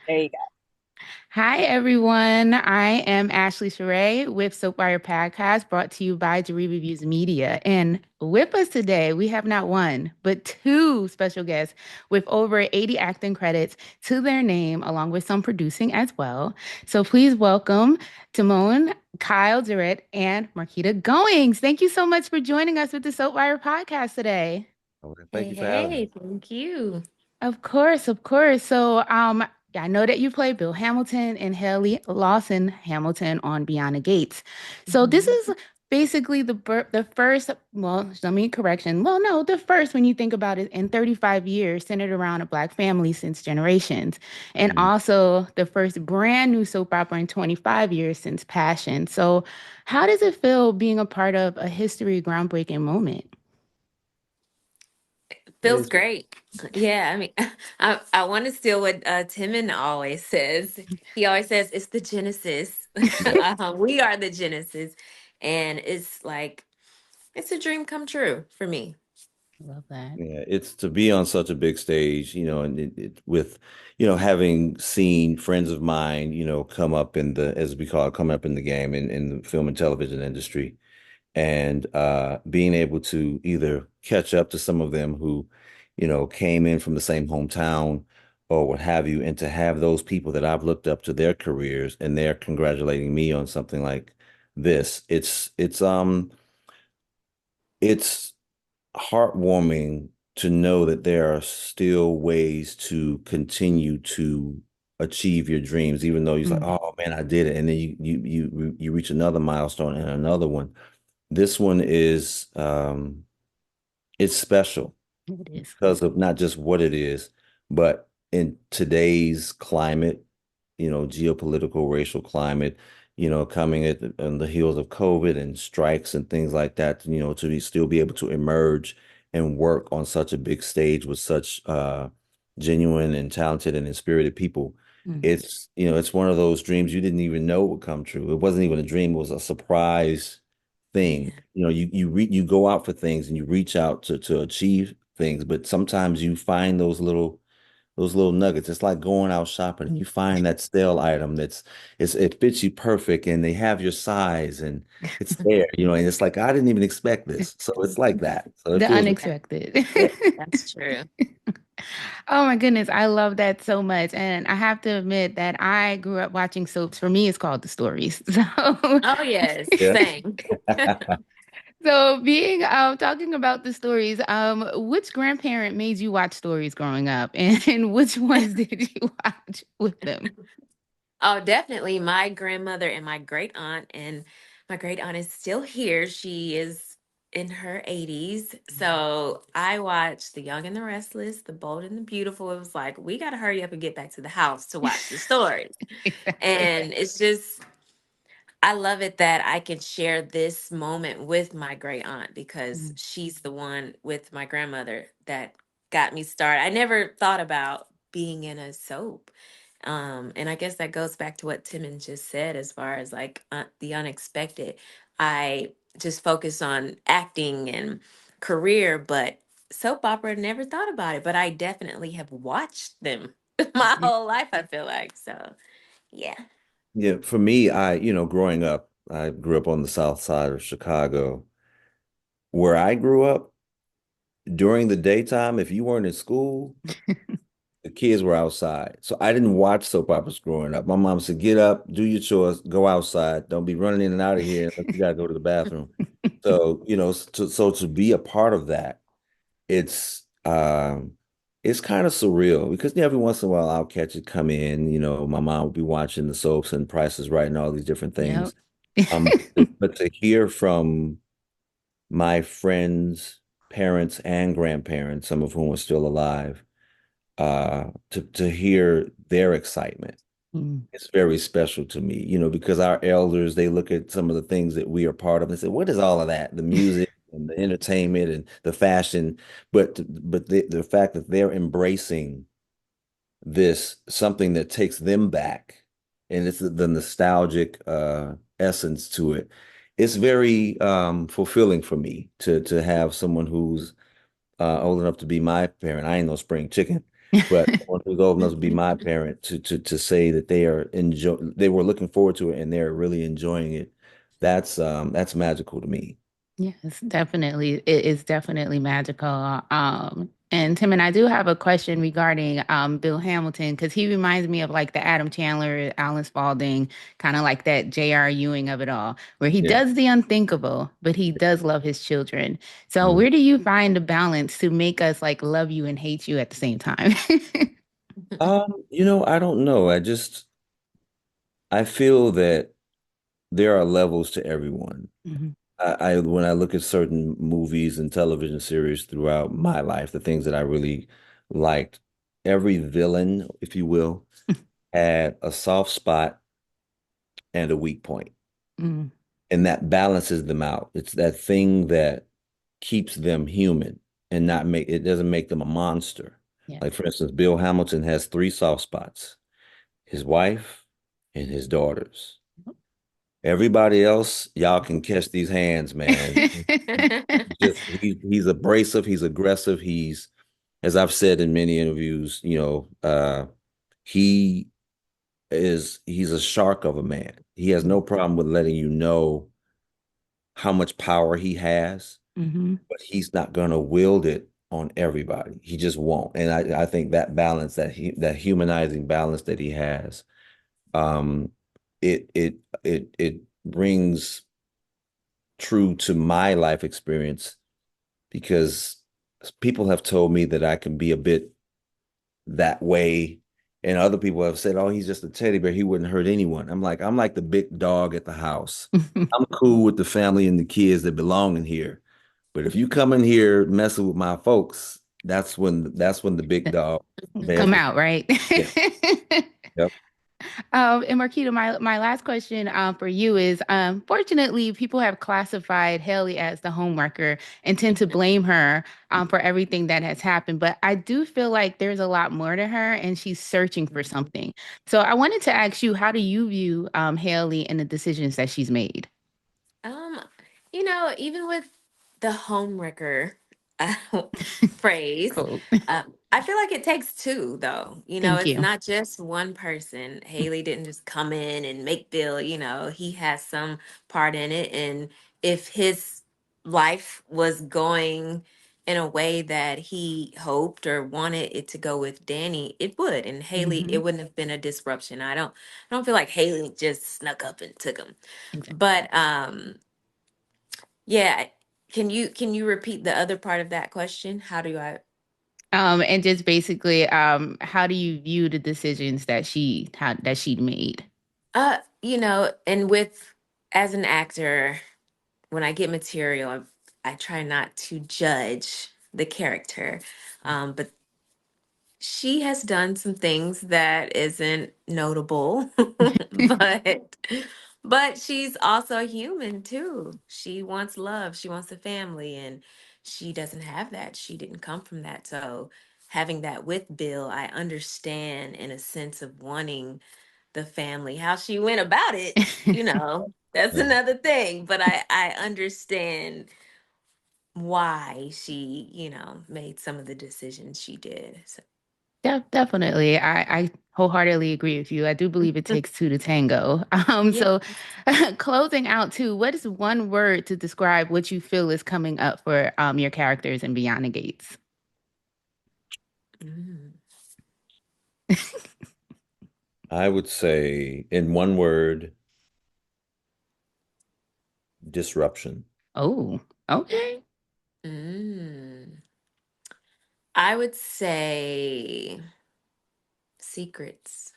There you go. Hi, everyone. I am Ashley Sheree with Soapwire Podcast, brought to you by Jari Reviews Media. And with us today, we have not one, but two special guests with over 80 acting credits to their name, along with some producing as well. So please welcome Timon, Kyle, Durrett, and Marquita Goings. Thank you so much for joining us with the Soapwire Podcast today. Okay, thank Hey, you for having me. hey, thank you. Of course, of course. Yeah, I know that you play Bill Hamilton and Haley Lawson Hamilton on Beyond the Gates. So this Mhm. is basically the first, well, let me correction. Well, no, the first when you think about it in 35 years centered around a Black family since generations. And Mhm. also the first brand new soap opera in 25 years since Passion. So how does it feel being a part of a history groundbreaking moment? It Feels is. great. Yeah, I mean, I want to steal what Timon always says. He always says it's the Genesis. Yep. We are the Genesis, and it's like it's a dream come true for me. Love that. Yeah, it's to be on such a big stage, and with, having seen friends of mine, come up in the, as we call it, come up in the game in the film and television industry, and being able to either catch up to some of them who, came in from the same hometown or what have you, and to have those people that I've looked up to their careers and they're congratulating me on something like this. It's heartwarming to know that there are still ways to continue to achieve your dreams, even though you're like, Mm, oh man, I did it. And then you reach another milestone and another one. This one is it's special it is. because of not just what it is, but in today's climate, geopolitical, racial climate, coming on the heels of COVID and strikes and things like that, still be able to emerge and work on such a big stage with such genuine and talented and inspirited people. Mm. It's one of those dreams you didn't even know would come true. It wasn't even a dream, it was a surprise thing. Yeah. You go out for things and you reach out to achieve things, but sometimes you find those little nuggets. It's like going out shopping and you find that stale item it fits you perfect and they have your size and it's there, and it's like I didn't even expect this. So it's like that. So it The feels unexpected. yeah. That's true. Oh my goodness, I love that so much. And I have to admit that I grew up watching soaps. For me, it's called The Stories. So, Oh yes, Yeah. same. so being talking about the stories, which grandparent made you watch stories growing up, and which ones did you watch with them? Oh, definitely my grandmother and my great aunt, and my great aunt is still here. She is in her 80s. So I watched The Young and the Restless, The Bold and the Beautiful. It was like, we got to hurry up and get back to the house to watch the stories. Exactly. And it's just, I love it that I can share this moment with my great aunt because Mm, she's the one with my grandmother that got me started. I never thought about being in a soap. And I guess that goes back to what Timon just said as far as like the unexpected. I just focus on acting and career, but soap opera never thought about it. But I definitely have watched them my yeah. whole life, I feel like. So, yeah. Yeah, for me, growing up, I grew up on the south side of Chicago. Where I grew up, during the daytime, if you weren't in school, the kids were outside. So I didn't watch soap operas growing up. My mom said, get up, do your chores, go outside. Don't be running in and out of here unless you gotta go to the bathroom. So, to be a part of that, it's it's kind of surreal because every once in a while I'll catch it come in, my mom will be watching the soaps and Price is Right and all these different Yep. things. But to hear from my friends, parents and grandparents, some of whom are still alive, to hear their excitement. Mm, It's very special to me, because our elders, they look at some of the things that we are part of and say, what is all of that? The music and the entertainment and the fashion, but the fact that they're embracing this, something that takes them back, and it's the nostalgic essence to it. It's very fulfilling for me to have someone who's old enough to be my parent. I ain't no spring chicken, but someone who's old enough to be my parent to say that they were looking forward to it and they're really enjoying it. That's magical to me. Yes, definitely. It is definitely magical. And Tim and I do have a question regarding Bill Hamilton because he reminds me of like the Adam Chandler, Alan Spalding, kind of like that J.R. Ewing of it all, where he Yeah. does the unthinkable, but he does love his children. So Mm. where do you find the balance to make us like love you and hate you at the same time? I don't know. I feel that there are levels to everyone. Mhm, I when I look at certain movies and television series throughout my life, the things that I really liked, every villain, if you will, had a soft spot and a weak point. mhm, And that balances them out. It's that thing that keeps them human and not make it doesn't make them a monster. yeah. Like for instance, Bill Hamilton has three soft spots: his wife and his daughters. Everybody else, y'all can catch these hands, man. He's abrasive, he's aggressive, he's as I've said in many interviews, he he's a shark of a man. He has no problem with letting you know how much power he has, Mhm. but he's not gonna wield it on everybody. He just won't. And I think that balance, that humanizing balance that he has, um, it brings true to my life experience because people have told me that I can be a bit that way. And other people have said, oh, he's just a teddy bear. He wouldn't hurt anyone. I'm like the big dog at the house. I'm cool with the family and the kids that belong in here. But if you come in here messing with my folks, that's when the big dog bears Come the out, right? yeah. Yep. And Marquita, my last question for you is, fortunately, people have classified Haley as the homewrecker and tend to blame her for everything that has happened. But I do feel like there's a lot more to her, and she's searching for something. So I wanted to ask you, how do you view Haley and the decisions that she's made? Um, even with the homewrecker uh, phrase, Cool. I feel like it takes two, though. Thank It's you. not just one person. Haley didn't just come in and make Bill, he has some part in it. And if his life was going in a way that he hoped or wanted it to go with Danny, it would. And Haley, Hmm. it wouldn't have been a disruption. I don't feel like Haley just snuck up and took him. Exactly. But yeah. Can you repeat the other part of that question? How do I And just basically, how do you view the decisions that she made? and with as an actor, when I get material, I try not to judge the character. But she has done some things that isn't notable, but she's also human too. She wants love, she wants a family, and she doesn't have that. She didn't come from that. So having that with Bill, I understand in a sense of wanting the family. How she went about it, that's Yeah. another thing. But I understand why she, made some of the decisions she did. So Definitely. I wholeheartedly agree with you. I do believe it takes two to tango. yeah. So closing out too, what is one word to describe what you feel is coming up for your characters in Beyond the Gates? Mm. I would say in one word, disruption. Oh, okay. Mm. I would say secrets.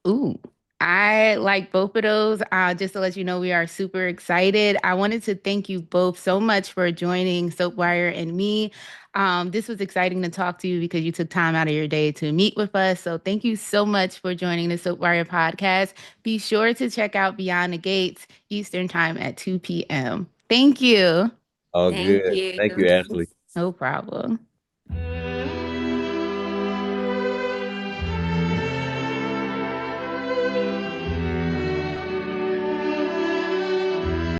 Ooh, I like both of those. Just to let you know, we are super excited. I wanted to thank you both so much for joining Soapwire and me. This was exciting to talk to you because you took time out of your day to meet with us. So thank you so much for joining the Soapwire podcast. Be sure to check out Beyond the Gates Eastern Time at 2 p.m. Thank you. All Thank good. you. Thank you, Ashley. No problem.